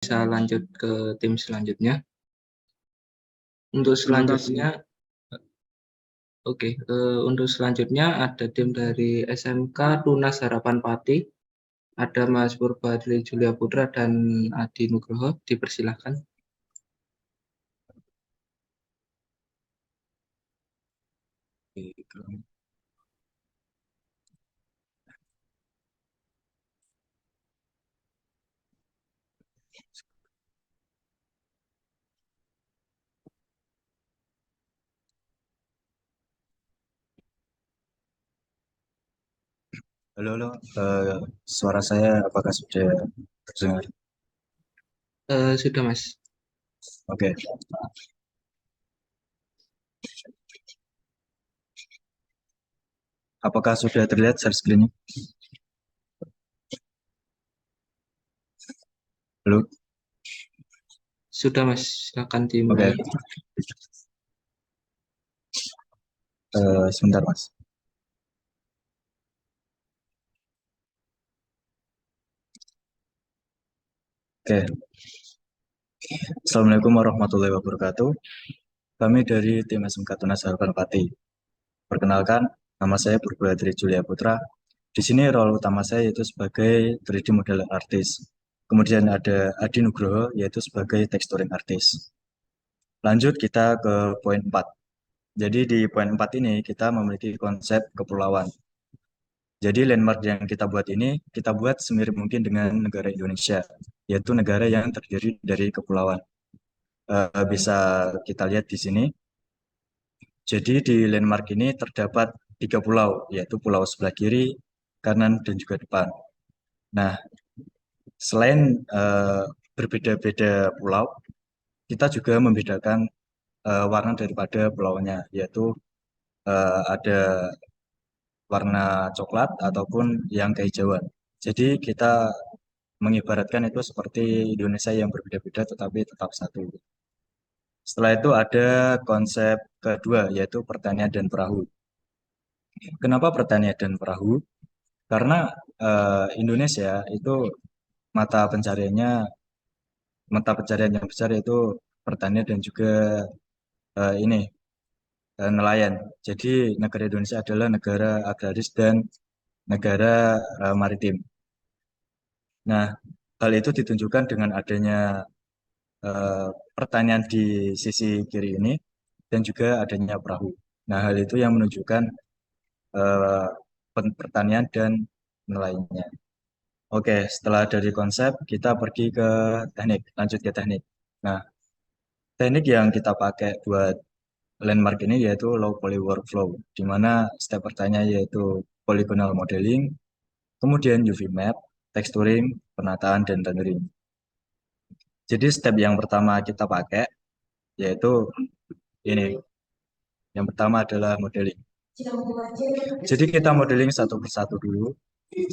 bisa lanjut ke tim selanjutnya. Untuk Terima kasih. selanjutnya, untuk selanjutnya ada tim dari SMK Tunas Harapan Pati. Ada Mas Purbadri Julia Putra dan Adi Nugroho. Dipersilahkan. Halo, halo. Suara saya apakah sudah terdengar? Sudah, Mas. Oke. Apakah sudah terlihat share screen-nya? Halo? Sudah, Mas. Silakan Oke. dimulai. Sebentar, Mas. Oke. Assalamualaikum warahmatullahi wabarakatuh. Kami dari tim SMK Tunas Harapan Pati. Perkenalkan, nama saya Purbadri Julia Putra. Di sini role utama saya yaitu sebagai 3D model artist. Kemudian ada Adi Nugroho yaitu sebagai texturing artist. Lanjut kita ke poin 4. Jadi di poin 4 ini kita memiliki konsep kepulauan. Jadi landmark yang kita buat ini, kita buat semirip mungkin dengan negara Indonesia, yaitu negara yang terdiri dari kepulauan. Bisa kita lihat di sini. Jadi di landmark ini terdapat 3 pulau, yaitu pulau sebelah kiri, kanan, dan juga depan. Nah, selain berbeda-beda pulau, kita juga membedakan warna daripada pulaunya, yaitu ada warna coklat ataupun yang kehijauan. Jadi kita mengibaratkan itu seperti Indonesia yang berbeda-beda tetapi tetap satu. Setelah itu ada konsep kedua yaitu pertanian dan perahu. Kenapa pertanian dan perahu? Karena Indonesia itu mata pencariannya mata pencarian yang besar yaitu pertanian dan juga ini nelayan. Jadi negara Indonesia adalah negara agraris dan negara maritim. Nah, hal itu ditunjukkan dengan adanya eh, pertanian di sisi kiri ini dan juga adanya perahu. Nah, hal itu yang menunjukkan eh, pertanian dan nelayannya. Oke, setelah dari konsep kita pergi ke teknik, lanjut ke teknik. Nah, teknik yang kita pakai buat landmark ini yaitu low poly workflow, di mana step pertanyaan yaitu polygonal modeling, kemudian UV map, texturing, penataan, dan rendering. Jadi step yang pertama kita pakai yaitu ini. Yang pertama adalah modeling. Jadi kita modeling satu persatu dulu,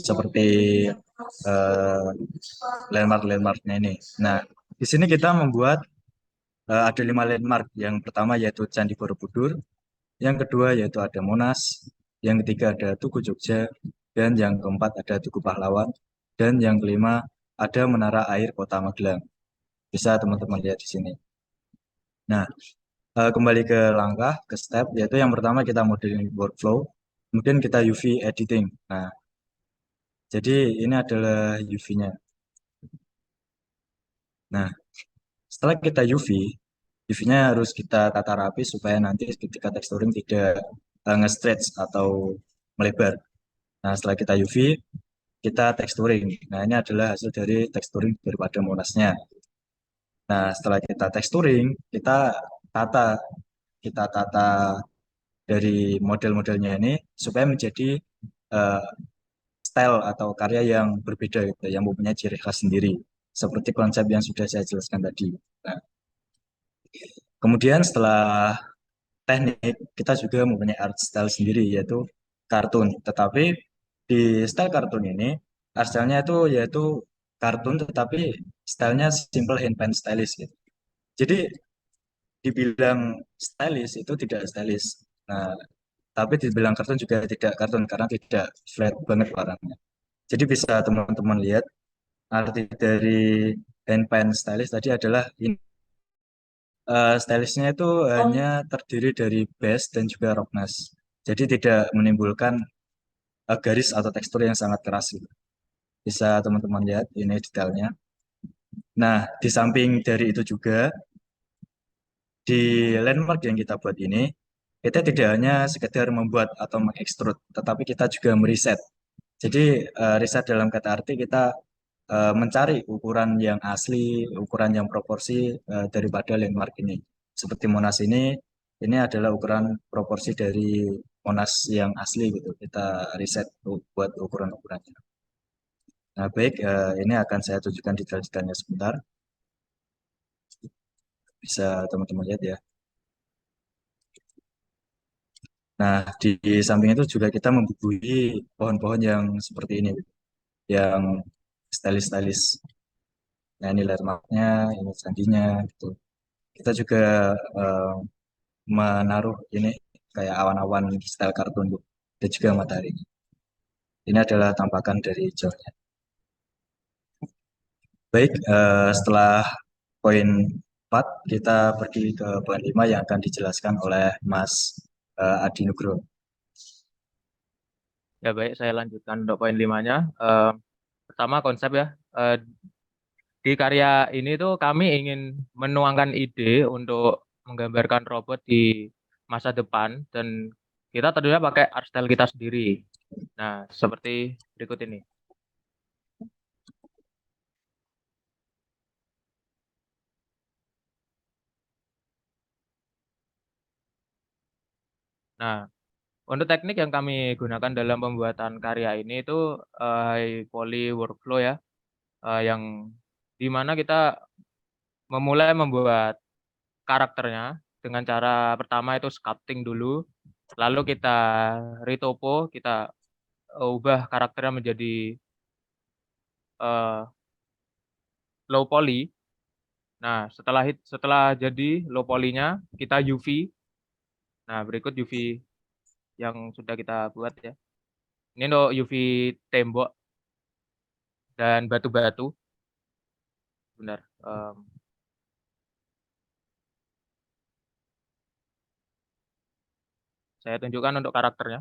seperti eh, landmark-landmarknya ini. Nah, di sini kita membuat ada 5 landmark. Yang pertama yaitu Candi Borobudur, yang kedua yaitu ada Monas, yang ketiga ada Tugu Jogja, dan yang keempat ada Tugu Pahlawan, dan yang kelima ada Menara Air Kota Magelang. Bisa teman-teman lihat di sini. Nah, kembali ke langkah, ke step, yaitu yang pertama kita modeling workflow, kemudian kita UV editing. Nah, jadi ini adalah UV-nya. Nah, setelah kita UV, UV-nya harus kita tata rapi supaya nanti ketika texturing tidak nge-stretch atau melebar. Nah, setelah kita UV, kita texturing. Nah, ini adalah hasil dari texturing daripada monasnya. Nah, setelah kita texturing, tata, kita tata dari model-modelnya ini supaya menjadi eh, style atau karya yang berbeda gitu, yang mempunyai ciri khas sendiri seperti konsep yang sudah saya jelaskan tadi. Nah, kemudian setelah teknik kita juga mempunyai art style sendiri yaitu kartun. Tetapi di style kartun ini art style-nya itu yaitu kartun tetapi stylenya simple hand pen stylish gitu. Jadi dibilang stylish itu tidak stylish. Nah, tapi dibilang kartun juga tidak kartun karena tidak flat banget warnanya. Jadi bisa teman-teman lihat arti dari handpan stylist tadi adalah stylishnya itu hanya terdiri dari base dan juga roughness. Jadi tidak menimbulkan garis atau tekstur yang sangat keras gitu. Bisa teman-teman lihat ini detailnya. Nah, di samping dari itu juga di landmark yang kita buat ini, kita tidak hanya sekedar membuat atau mengekstrud, tetapi kita juga meriset. Jadi riset dalam kata arti kita mencari ukuran yang asli, ukuran yang proporsi daripada landmark ini. Seperti Monas ini adalah ukuran proporsi dari Monas yang asli gitu. Kita riset buat ukuran-ukurannya. Nah, baik, ini akan saya tunjukkan detail-detailnya sebentar. Bisa teman-teman lihat ya. Nah, di samping itu juga kita membubuhi pohon-pohon yang seperti ini, yang stylish-stylish. Nah, ini landmarknya, ini sandinya, gitu. Kita juga eh, menaruh ini kayak awan-awan style kartun, gitu. Dan juga matahari. Ini adalah tampakan dari hijaunya. Baik, setelah poin 4, kita pergi ke poin 5 yang akan dijelaskan oleh Mas Adi Nugroho. Ya baik, saya lanjutkan untuk poin 5-nya. Pertama konsep ya. Di karya ini tuh kami ingin menuangkan ide untuk menggambarkan robot di masa depan dan kita tentunya pakai art style kita sendiri. Nah, seperti berikut ini. Nah, untuk teknik yang kami gunakan dalam pembuatan karya ini itu high poly workflow ya, yang dimana kita memulai membuat karakternya dengan cara pertama itu sculpting dulu, lalu kita retopo, kita ubah karakternya menjadi uh, low poly. Nah, setelah jadi low poly-nya, kita UV. Nah, berikut UV yang sudah kita buat ya. Ini untuk UV tembok dan batu-batu. Benar. Saya tunjukkan untuk karakternya.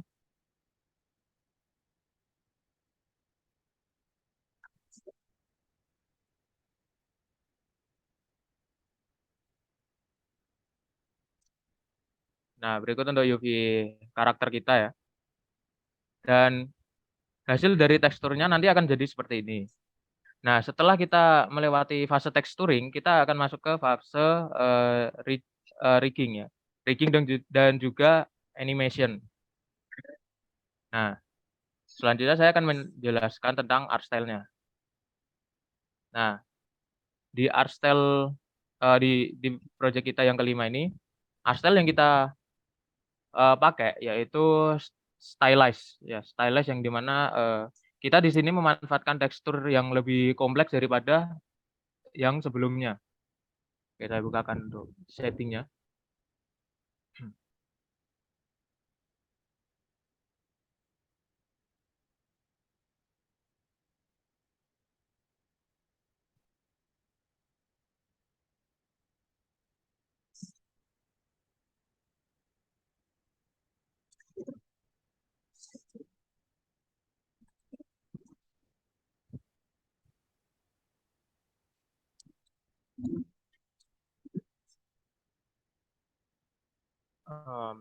Nah, berikut untuk UV karakter kita ya. Dan hasil dari teksturnya nanti akan jadi seperti ini. Nah, setelah kita melewati fase texturing, kita akan masuk ke fase rigging ya. Rigging dan juga animation. Nah, selanjutnya saya akan menjelaskan tentang art style-nya. Nah, di art style di project kita yang kelima ini, art style yang kita pakai yaitu stylize ya, stylize yang dimana kita di sini memanfaatkan tekstur yang lebih kompleks daripada yang sebelumnya. Oke, saya bukakan untuk settingnya.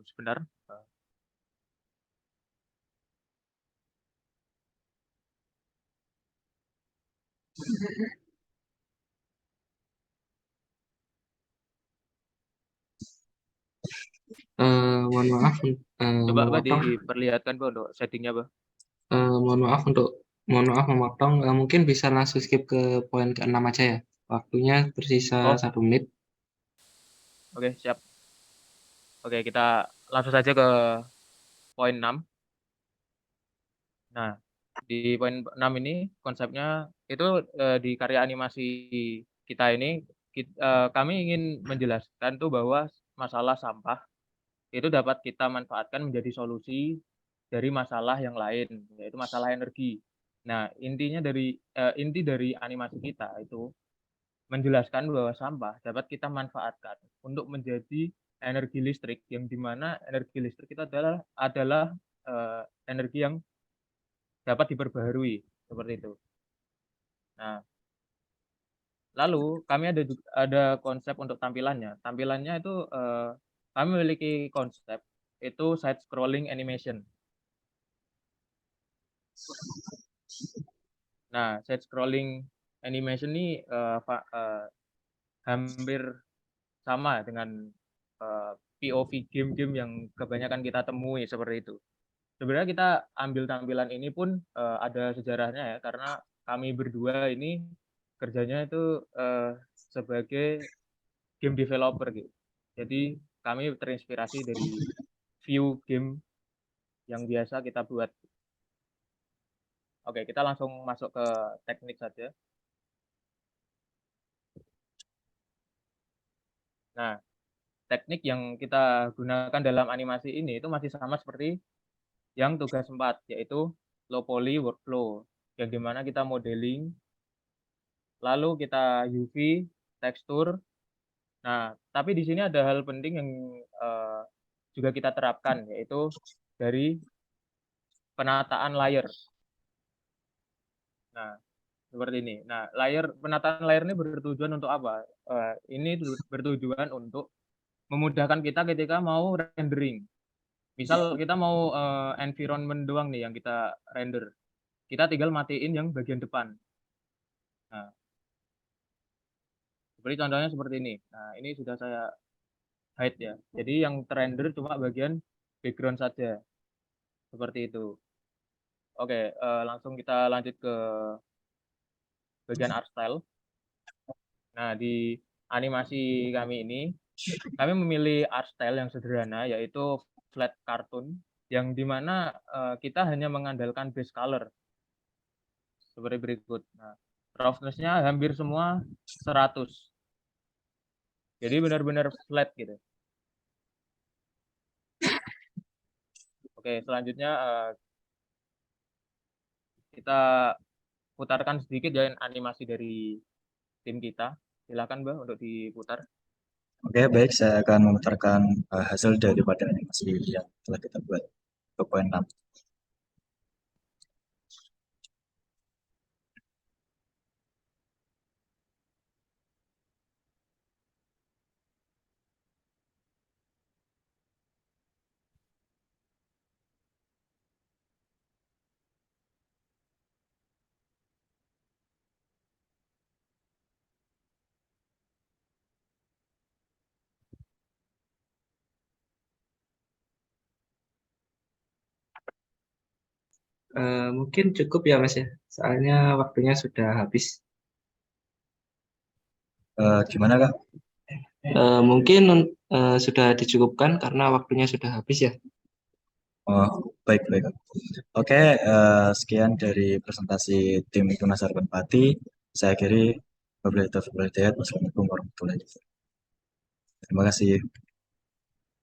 Sebentar. Mohon maaf, Coba Pak memotong. diperlihatkan Pak untuk settingnya Pak. Mohon maaf mohon maaf memotong. Mungkin bisa langsung skip ke poin ke-6 aja ya. Waktunya tersisa Oh, 1 menit. oke, siap. Oke, kita langsung saja ke poin 6. Nah, di poin 6 ini konsepnya itu di karya animasi kita ini kami ingin menjelaskan tuh bahwa masalah sampah itu dapat kita manfaatkan menjadi solusi dari masalah yang lain, yaitu masalah energi. Nah, inti dari animasi kita itu menjelaskan bahwa sampah dapat kita manfaatkan untuk menjadi energi listrik, yang dimana energi listrik itu adalah energi yang dapat diperbaharui seperti itu. Nah, lalu kami ada konsep untuk tampilannya. Tampilannya itu kami memiliki konsep itu side scrolling animation. Nah, side scrolling animation ini hampir sama dengan POV game-game yang kebanyakan kita temui seperti itu. Sebenarnya kita ambil tampilan ini pun ada sejarahnya ya, karena kami berdua ini kerjanya itu sebagai game developer gitu. Jadi kami terinspirasi dari view game yang biasa kita buat. Oke, kita langsung masuk ke teknik saja. Nah, teknik yang kita gunakan dalam animasi ini itu masih sama seperti yang tugas 4, yaitu low poly workflow, yang dimana kita modeling, lalu kita UV, tekstur. Nah, tapi di sini ada hal penting yang juga kita terapkan, yaitu dari penataan layer. Nah, seperti ini. Nah, penataan layer ini bertujuan untuk apa? Ini bertujuan untuk memudahkan kita ketika mau rendering. Misal kita mau environment doang nih yang kita render. Kita tinggal matiin yang bagian depan. Nah, seperti contohnya seperti ini. Nah, ini sudah saya hide ya. Jadi yang terrender cuma bagian background saja. Seperti itu. Oke, langsung kita lanjut ke bagian art style. Nah, di animasi kami ini, kami memilih art style yang sederhana, yaitu flat cartoon, yang dimana kita hanya mengandalkan base color. Seperti berikut. Nah, roughness-nya hampir semua 100. Jadi benar-benar flat gitu. Oke, selanjutnya kita putarkan sedikit ya animasi dari tim kita. Silakan Mbak untuk diputar. Oke, baik. Saya akan memutarkan hasil daripada animasi yang telah kita buat ke poin 6. Mungkin cukup ya Mas ya, soalnya waktunya sudah habis. Gimana Kak? Mungkin sudah dicukupkan karena waktunya sudah habis ya. Oh, baik, baik. Oke, sekian dari presentasi tim Tunas Harapan Pati. Saya akhiri. Wabillahi taufiq wal hidayah. Wassalamualaikum warahmatullahi wabarakatuh. Terima kasih.